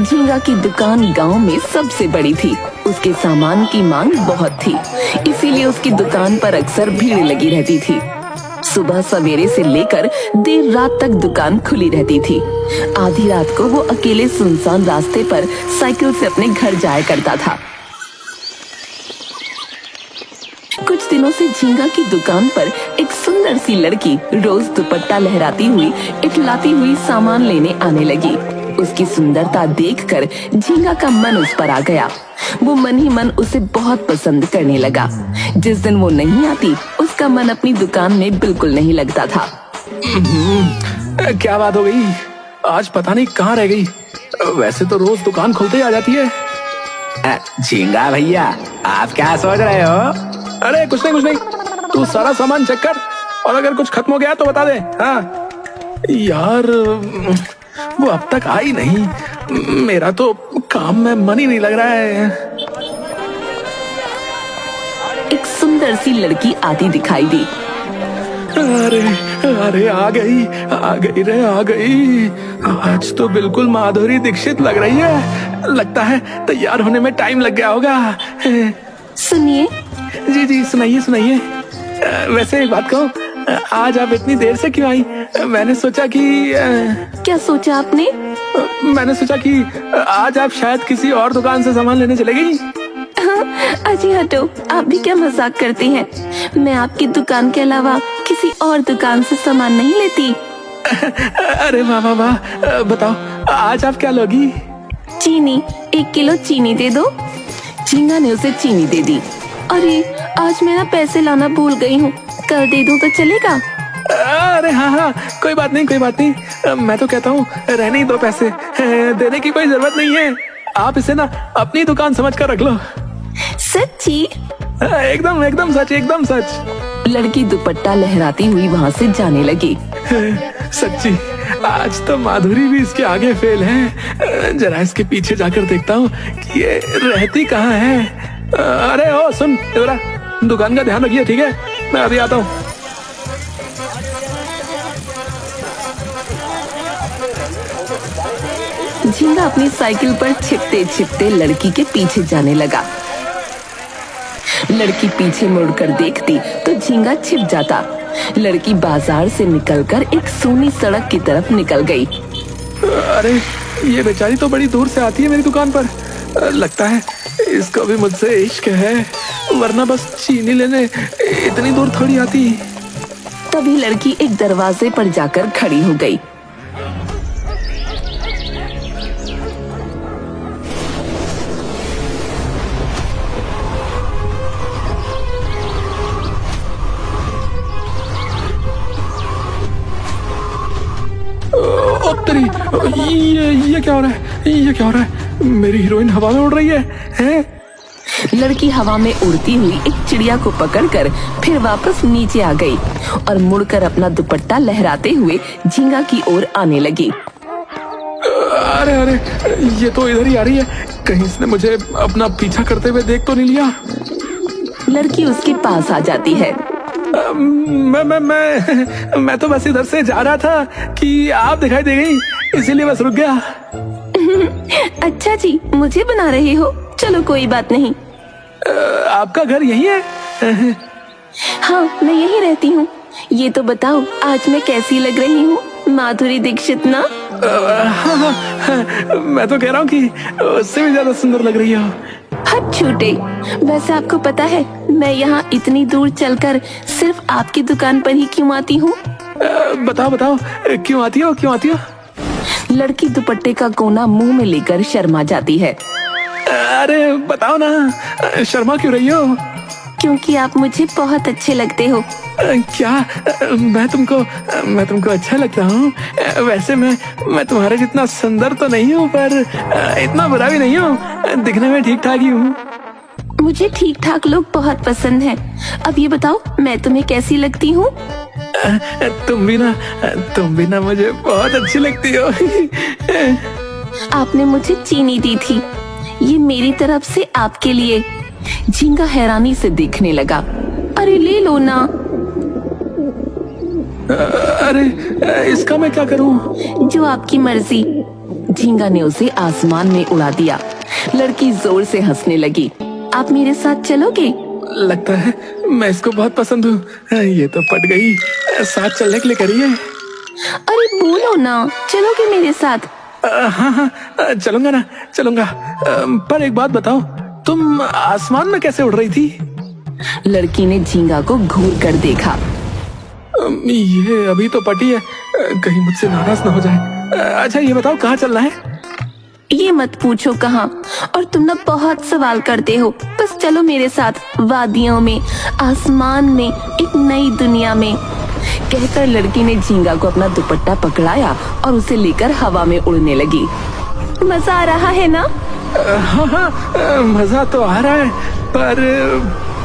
झींगा की दुकान गांव में सबसे बड़ी थी। उसके सामान की मांग बहुत थी, इसीलिए उसकी दुकान पर अक्सर भीड़ लगी रहती थी। सुबह सवेरे से लेकर देर रात तक दुकान खुली रहती थी। आधी रात को वो अकेले सुनसान रास्ते पर साइकिल से अपने घर जाया करता था। कुछ दिनों से झींगा की दुकान पर एक सुंदर सी लड़की रोज दुपट्टा लहराती हुई इटलाती हुई सामान लेने आने लगी। उसकी सुंदरता देखकर झींगा का मन उस पर आ गया। वो मन ही मन उसे बहुत पसंद करने लगा। जिस दिन वो नहीं आती, उसका मन अपनी दुकान में बिल्कुल नहीं लगता था। क्या बात हो गई? आज पता नहीं कहाँ रह गई। वैसे तो रोज दुकान खुलते ही आ जाती है। झींगा भैया, आप क्या सोच रहे हो? अरे कुछ नहीं, तू सारा सामान चेक कर और अगर कुछ खत्म हो गया तो बता दे। हाँ यार, वो अब तक आई नहीं। मेरा तो काम में मन ही नहीं लग रहा है। एक सुंदर सी लड़की आती दिखाई दी। अरे आ गई आ गई। आज तो बिल्कुल माधुरी दीक्षित लग रही है। लगता है तैयार होने में टाइम लग गया होगा। सुनिए। जी सुनाइए। वैसे एक बात कहूँ, आज आप इतनी देर से क्यों आई? मैंने सोचा कि क्या सोचा आपने? मैंने सोचा कि आज आप शायद किसी और दुकान से सामान लेने चले गई। अजी हटो, आप भी क्या मजाक करती हैं? मैं आपकी दुकान के अलावा किसी और दुकान से सामान नहीं लेती। अरे वाह, बताओ आज आप क्या लोगी? चीनी, 1 किलो चीनी दे दो। झींगा ने उसे चीनी दे दी। अरे आज मैं ना पैसे लाना भूल गई हूँ, कल दे दूँ तो चलेगा? अरे हाँ, कोई बात नहीं। मैं तो कहता हूँ रहने ही दो पैसे। देने की कोई जरूरत नहीं है। आप इसे ना अपनी दुकान समझ कर रख लो। सच्ची? एकदम सच। लड़की दुपट्टा लहराती हुई वहाँ से जाने लगी। सच्ची, आज तो माधुरी भी इसके आगे फेल है। जरा इसके पीछे जाकर देखता हूँ कि ये रहती कहाँ है। अरे ओ सुन, जरा दुकान का ध्यान रखिए, ठीक है? मैं अभी आता हूँ। झींगा अपनी साइकिल पर छिपते लड़की के पीछे जाने लगा। लड़की पीछे मुड़कर देखती तो झींगा छिप जाता। लड़की बाजार से निकलकर एक सूनी सड़क की तरफ निकल गई। अरे ये बेचारी तो बड़ी दूर से आती है मेरी दुकान पर। लगता है इसको भी मुझसे इश्क है, वरना बस चीनी लेने इतनी दूर थोड़ी आती। तभी लड़की एक दरवाजे पर जाकर खड़ी हो गई। ये क्या हो रहा है? मेरी हीरोइन हवा में उड़ रही है? लड़की हवा में उड़ती हुई एक चिड़िया को पकड़कर फिर वापस नीचे आ गई और मुड़कर अपना दुपट्टा लहराते हुए झींगा की ओर आने लगी। अरे ये तो इधर ही आ रही है। कहीं इसने मुझे अपना पीछा करते हुए देख तो नहीं लिया? लड़की उसके पास आ जाती है। मैं तो बस इधर से जा रहा था कि आप दिखाई दे गई, इसीलिए बस रुक गया। अच्छा जी, मुझे बना रहे हो? चलो कोई बात नहीं। आपका घर यही है? हाँ, मैं यही रहती हूँ। ये तो बताओ आज मैं कैसी लग रही हूँ? माधुरी दीक्षित ना? हाँ, मैं तो कह रहा हूँ कि उससे भी ज्यादा सुंदर लग रही हो। हद छूटे। वैसे आपको पता है मैं यहाँ इतनी दूर चलकर सिर्फ आपकी दुकान पर ही क्यों आती हूँ? बताओ क्यों आती हो? लड़की दुपट्टे का कोना मुंह में लेकर शर्मा जाती है। अरे बताओ ना, शर्मा क्यों रही हो? क्योंकि आप मुझे बहुत अच्छे लगते हो। क्या मैं तुमको अच्छा लगता हूँ? वैसे मैं तुम्हारे जितना सुंदर तो नहीं हूँ, पर इतना बुरा भी नहीं हूँ। दिखने में ठीक ठाक ही हूँ। मुझे ठीक ठाक लोग बहुत पसंद हैं। अब ये बताओ मैं तुम्हें कैसी लगती हूँ? तुम भी ना मुझे बहुत अच्छी लगती हो। आपने मुझे चीनी दी थी, ये मेरी तरफ से आपके लिए। झींगा हैरानी से देखने लगा। अरे ले लो ना। अरे इसका मैं क्या करूं? जो आपकी मर्जी। झींगा ने उसे आसमान में उड़ा दिया। लड़की जोर से हंसने लगी। आप मेरे साथ चलोगे? लगता है मैं इसको बहुत पसंद हूँ। ये तो पट गई, साथ चलने के लिए करी है। अरे बोलो ना, चलोगे मेरे साथ? हाँ, चलूंगा ना, चलूंगा। पर एक बात बताओ, तुम आसमान में कैसे उड़ रही थी? लड़की ने झींगा को घूर कर देखा। ये अभी तो पटी है, कहीं मुझसे नाराज ना हो जाए। अच्छा ये बताओ, कहाँ चलना है? ये मत पूछो कहाँ, और तुम ना बहुत सवाल करते हो। बस चलो मेरे साथ, वादियों में, आसमान में, एक नई दुनिया में। कहकर लड़की ने झींगा को अपना दुपट्टा पकड़ाया और उसे लेकर हवा में उड़ने लगी। मजा आ रहा है ना? हाँ, मजा तो आ रहा है,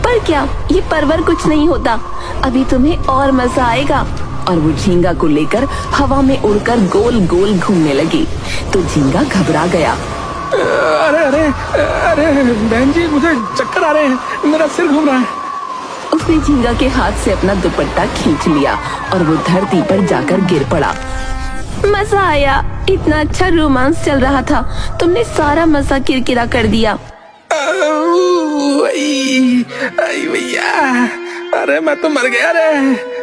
पर क्या? ये परवर कुछ नहीं होता, अभी तुम्हें और मजा आएगा। और वो झींगा को लेकर हवा में उड़कर गोल गोल घूमने लगी। तो झींगा घबरा गया। अरे अरे अरे बहन जी, मुझे चक्कर आ रहे हैं, मेरा सिर घूम रहा है। उसने झींगा के हाथ से अपना दुपट्टा खींच लिया और वो धरती पर जाकर गिर पड़ा। मजा आया, इतना अच्छा रोमांस चल रहा था, तुमने सारा मजा किरकिरा कर दिया। भैया, अरे मैं तो मर गया रे।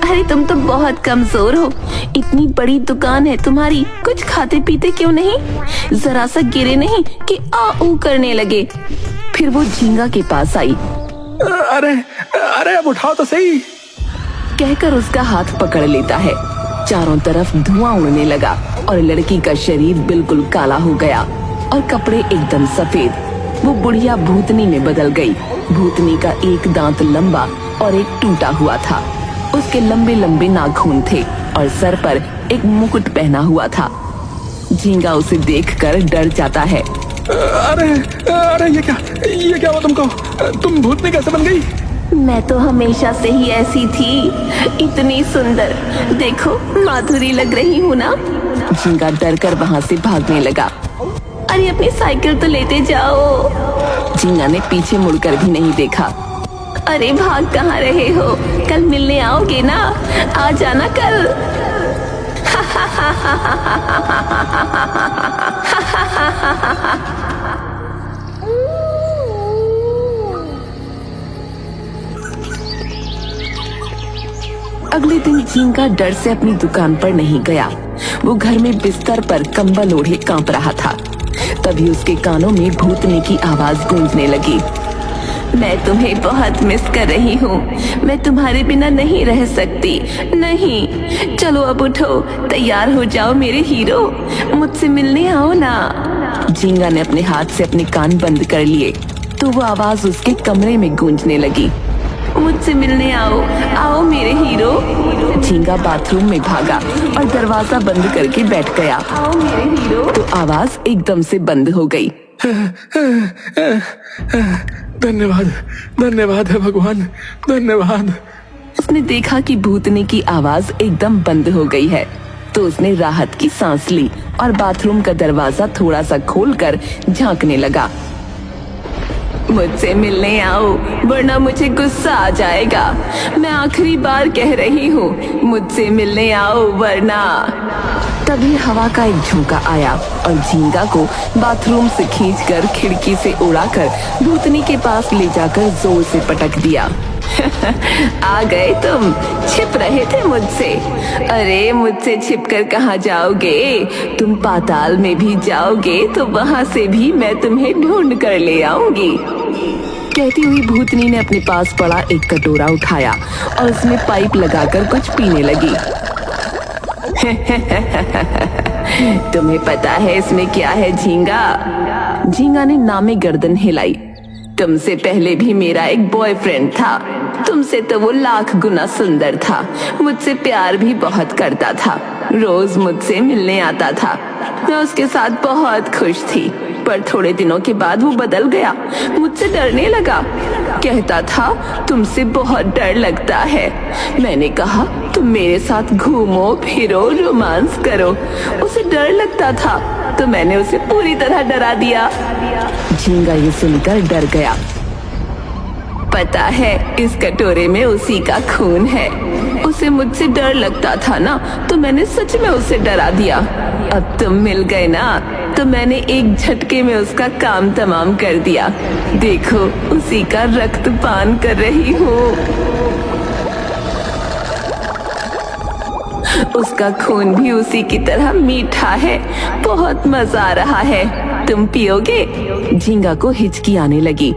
अरे तुम तो बहुत कमजोर हो, इतनी बड़ी दुकान है तुम्हारी, कुछ खाते पीते क्यों नहीं? जरा सा गिरे नहीं कि आ ऊ करने लगे। फिर वो झींगा के पास आई। अरे अरे अब उठाओ तो सही, कहकर उसका हाथ पकड़ लेता है। चारों तरफ धुआं उड़ने लगा और लड़की का शरीर बिल्कुल काला हो गया और कपड़े एकदम सफेद। वो बुढ़िया भूतनी में बदल गई। भूतनी का एक दांत लंबा और एक टूटा हुआ था। उसके लंबे लंबे नाखून थे और सर पर एक मुकुट पहना हुआ था। झींगा उसे देखकर डर जाता है। अरे अरे ये क्या हुआ तुमको? तुम भूतनी कैसे बन गई? मैं तो हमेशा से ही ऐसी थी, इतनी सुंदर, देखो माधुरी लग रही हूँ ना। झींगा डर कर वहाँ से भागने लगा। अरे अपनी साइकिल तो लेते जाओ। झींगा ने पीछे मुड़कर भी नहीं देखा। अरे भाग कहाँ रहे हो? कल मिलने आओगे ना? आ जाना कल। अगले दिन झींगा डर से अपनी दुकान पर नहीं गया। वो घर में बिस्तर पर कंबल ओढ़े कांप रहा था। तभी उसके कानों में भूतनी की आवाज गूंजने लगी। मैं तुम्हें बहुत मिस कर रही हूँ, मैं तुम्हारे बिना नहीं रह सकती, नहीं। चलो अब उठो, तैयार हो जाओ मेरे हीरो, मुझसे मिलने आओ ना। झींगा ने अपने हाथ से अपने कान बंद कर लिए तो वो आवाज उसके कमरे में गूंजने लगी। मुझसे मिलने आओ, आओ मेरे हीरो। झींगा बाथरूम में भागा और दरवाजा बंद करके बैठ गया। आओ मेरे हीरो। तो आवाज एकदम से बंद हो गई। धन्यवाद, धन्यवाद है भगवान, धन्यवाद। उसने देखा कि भूतनी की आवाज एकदम बंद हो गई है तो उसने राहत की सांस ली और बाथरूम का दरवाजा थोड़ा सा खोलकर झांकने लगा। मुझसे मिलने आओ वरना मुझे गुस्सा आ जाएगा। मैं आखिरी बार कह रही हूँ, मुझसे मिलने आओ वरना। तभी हवा का एक झोंका आया और झींगा को बाथरूम से खींचकर खिड़की से उड़ाकर भूतनी के पास ले जाकर जोर से पटक दिया। आ गए तुम, छिप रहे थे मुझसे। अरे मुझसे छिपकर कहाँ जाओगे? तुम पाताल में भी जाओगे तो वहाँ से भी मैं तुम्हें ढूंढ कर ले आऊंगी। कहती हुई भूतनी ने अपने पास पड़ा एक कटोरा उठाया और उसमें पाइप लगाकर कुछ पीने लगी। तुम्हें पता है इसमें क्या है झींगा? झींगा ने नामे गर्दन हिलाई। तुमसे पहले भी मेरा एक बॉयफ्रेंड था, तुमसे तो वो लाख गुना सुंदर था, मुझसे प्यार भी बहुत करता था, रोज मुझसे मिलने आता था। मैं उसके साथ बहुत खुश थी, पर थोड़े दिनों के बाद वो बदल गया, मुझसे डरने लगा। कहता था तुमसे बहुत डर लगता है। मैंने कहा तुम मेरे साथ घूमो फिरो रोमांस करो। उसे डर लगता था तो मैंने उसे पूरी तरह डरा दिया। झींगा ये सुनकर डर गया। पता है इस कटोरे में उसी का खून है, उसे मुझसे डर लगता था ना, तो मैंने सच में उसे डरा दिया। अब तुम मिल गए ना, तो मैंने एक झटके में उसका काम तमाम कर दिया। देखो, उसी का रक्त पान कर रही हूँ। उसका खून भी उसी की तरह मीठा है। बहुत मजा आ रहा है। तुम पियोगे? झींगा को हिचकी आने लगी।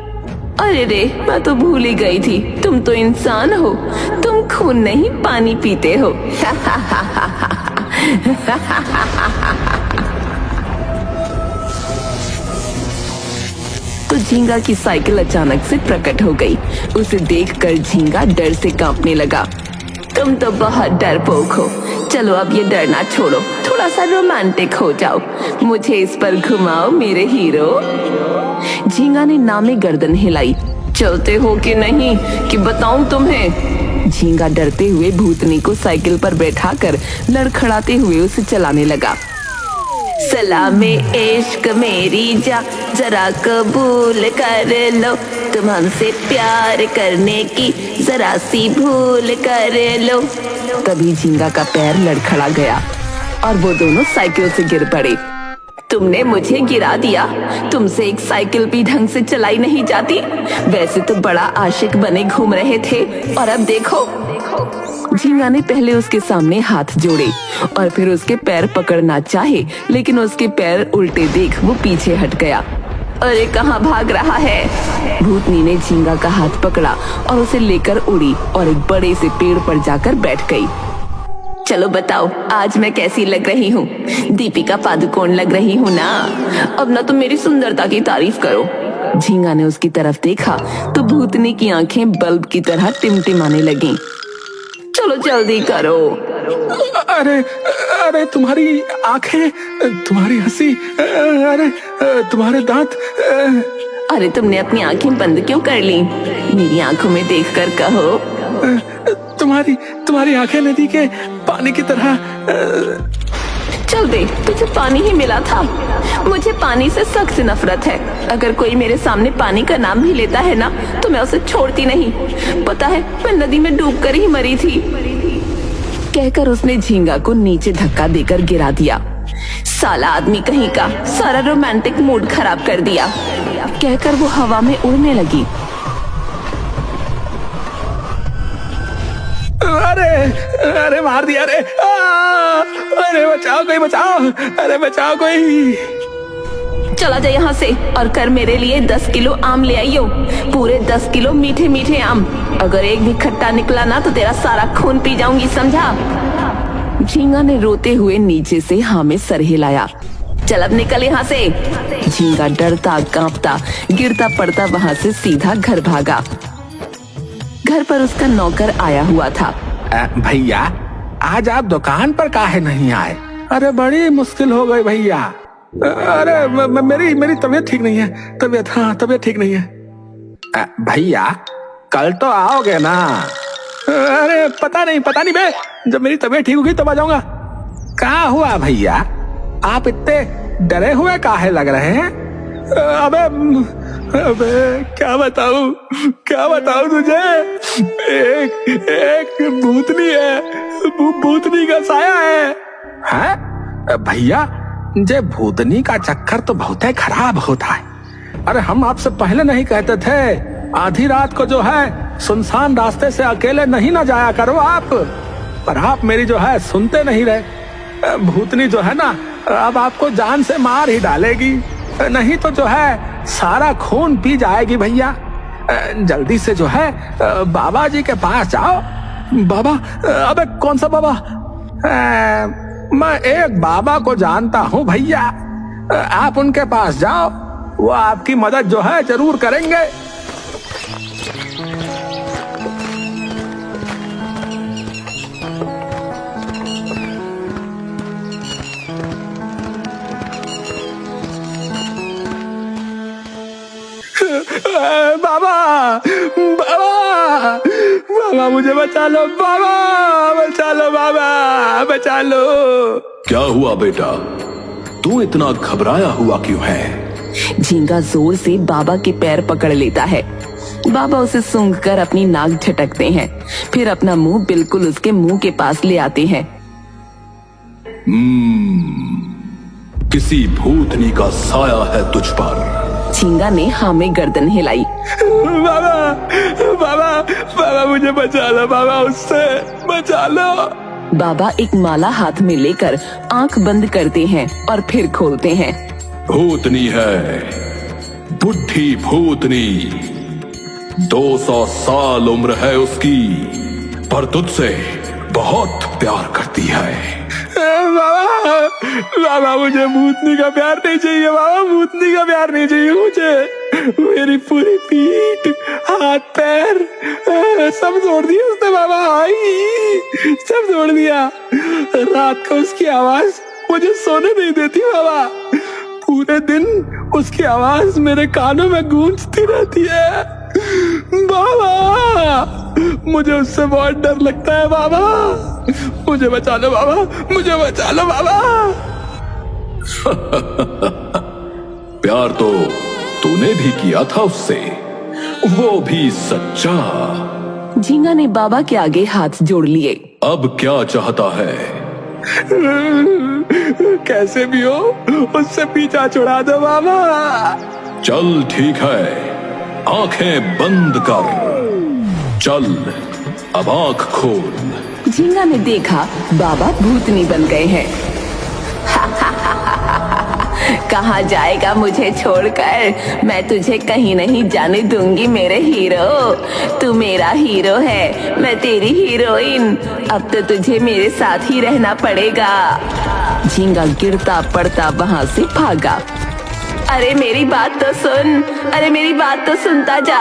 अरे रे, मैं तो भूल ही गई थी, तुम तो इंसान हो। तुम खून नहीं, पानी पीते हो। तो झींगा की साइकिल अचानक से प्रकट हो गई। उसे देखकर झींगा डर से कांपने लगा। तुम तो बहुत डरपोक हो। चलो अब ये डरना छोड़ो, थोड़ा सा रोमांटिक हो जाओ। मुझे इस पर घुमाओ मेरे हीरो। झींगा ने नामे गर्दन हिलाई। चलते हो कि नहीं, कि बताऊं तुम्हें? झींगा डरते हुए भूतनी को साइकिल पर बैठाकर लड़खड़ाते हुए उसे चलाने लगा। सलामे इश्क मेरी जा, जरा कबूल कर लो, तुम हमसे प्यार करने की जरा सी भूल कर लो। तभी झींगा का पैर लड़खड़ा गया और वो दोनों साइकिल से गिर पड़े। तुमने मुझे गिरा दिया। तुमसे एक साइकिल भी ढंग से चलाई नहीं जाती। वैसे तो बड़ा आशिक बने घूम रहे थे, और अब देखो। झींगा ने पहले उसके सामने हाथ जोड़े और फिर उसके पैर पकड़ना चाहे, लेकिन उसके पैर उल्टे देख वो पीछे हट गया। अरे कहाँ भाग रहा है? भूतनी ने झींगा का हाथ पकड़ा और उसे लेकर उड़ी और एक बड़े से पेड़ पर जाकर बैठ गई। चलो बताओ, आज मैं कैसी लग रही हूँ? दीपिका पादुकोण लग रही हूँ ना? अब ना तुम मेरी सुंदरता की तारीफ करो। झींगा ने उसकी तरफ देखा तो भूतनी की आंखें बल्ब की तरह टिमटिमाने लगीं। चलो जल्दी करो। अरे अरे, तुम्हारी आंखें, तुम्हारी हंसी, अरे तुम्हारे दांत। अरे तुमने अपनी आंखें बंद क्यों कर ली? मेरी आंखों में देखकर कहो। तुम्हारी आंखें नदी के पानी की तरह। चल दे, तुझे पानी ही मिला था। मुझे पानी से सख्त नफरत है। अगर कोई मेरे सामने पानी का नाम भी लेता है ना, तो मैं उसे छोड़ती नहीं। पता है, मैं नदी में डूबकर ही मरी थी। कहकर उसने झींगा को नीचे धक्का देकर गिरा दिया। साला आदमी कहीं का, सारा रोमांटिक मूड खराब कर दिया। कहकर वो हवा में उड़ने लगी। अरे मार दिया रे। अरे बचाओ कोई, बचाओ। अरे बचाओ कोई। चला जा यहाँ से और कर मेरे लिए 10 किलो आम ले आइयो। पूरे 10 किलो मीठे मीठे आम। अगर एक भी खट्टा निकला ना, तो तेरा सारा खून पी जाऊंगी, समझा? झींगा ने रोते हुए नीचे से हाँ में सर हिलाया। चल अब निकल यहाँ से। झींगा डरता कांपता गिरता पड़ता वहाँ से सीधा घर भागा। घर पर उसका नौकर आया हुआ था। भैया, आज आप दुकान पर काहे नहीं आए? अरे बड़ी मुश्किल हो गई भैया। अरे मेरी तबीयत ठीक नहीं है। तबीयत ठीक नहीं है। भैया, कल तो आओगे ना? अरे पता नहीं बे, जब मेरी तबीयत ठीक होगी तब आ जाऊंगा। क्या हुआ भैया, आप इतने डरे हुए काहे लग रहे हैं? अबे क्या बताऊं तुझे? एक भूतनी है, भूतनी का साया है। हैं? भैया, जे भूतनी का चक्कर तो बहुत ही खराब होता है। अरे हम आपसे पहले नहीं कहते थे आधी रात को जो है सुनसान रास्ते से अकेले नहीं ना जाया करो आप? पर आप मेरी जो है सुनते नहीं रहे। भूतनी जो है ना, अब आपको जान से मार ही डालेगी, नहीं तो जो है सारा खून पी जाएगी। भैया जल्दी से जो है बाबा जी के पास जाओ। बाबा? अबे कौन सा बाबा? मैं एक बाबा को जानता हूँ भैया, आप उनके पास जाओ, वो आपकी मदद जो है जरूर करेंगे। बाबा मुझे बचा लो। बाबा बचा लो। क्या हुआ बेटा, तू इतना घबराया हुआ क्यों है? झींगा जोर से बाबा के पैर पकड़ लेता है। बाबा उसे सूंघकर अपनी नाक झटकते हैं, फिर अपना मुंह बिल्कुल उसके मुंह के पास ले आते हैं। किसी भूतनी का साया है तुझ पर। झींगा ने हाँ में गर्दन हिलाई। बाबा बाबा बाबा मुझे बचा लो बाबा, उससे बचा लो। बाबा एक माला हाथ में लेकर आंख बंद करते हैं और फिर खोलते हैं। भूतनी है, बुढ़ी भूतनी। 200 साल उम्र है उसकी, पर तुझसे बहुत प्यार करती है। बाबा बाबा मुझे भूतनी का प्यार नहीं चाहिए बाबा, भूतनी का प्यार नहीं चाहिए मुझे। मेरी पूरी पीठ, हाथ पैर सब जोड़ दिया उसने बाबा, आई सब जोड़ दिया। रात को उसकी आवाज मुझे सोने नहीं देती बाबा, पूरे दिन उसकी आवाज मेरे कानों में गूंजती रहती है बाबा। मुझे उससे बहुत डर लगता है बाबा, मुझे बचा लो बाबा, मुझे बचा लो बाबा। प्यार तो तूने भी किया था उससे, वो भी सच्चा। झींगा ने बाबा के आगे हाथ जोड़ लिए। अब क्या चाहता है? कैसे भी हो उससे पीछा छुड़ा दो बाबा। चल ठीक है, आंखें बंद कर। चल अब आंख खोल। झींगा ने देखा बाबा भूतनी बन गए हैं। कहाँ जाएगा मुझे छोड़कर, मैं तुझे कहीं नहीं जाने दूंगी मेरे हीरो। तू मेरा हीरो है, मैं तेरी हीरोइन। अब तो तुझे मेरे साथ ही रहना पड़ेगा। झींगा गिरता पड़ता वहां से भागा। अरे मेरी बात तो सुन, अरे मेरी बात तो सुनता जा।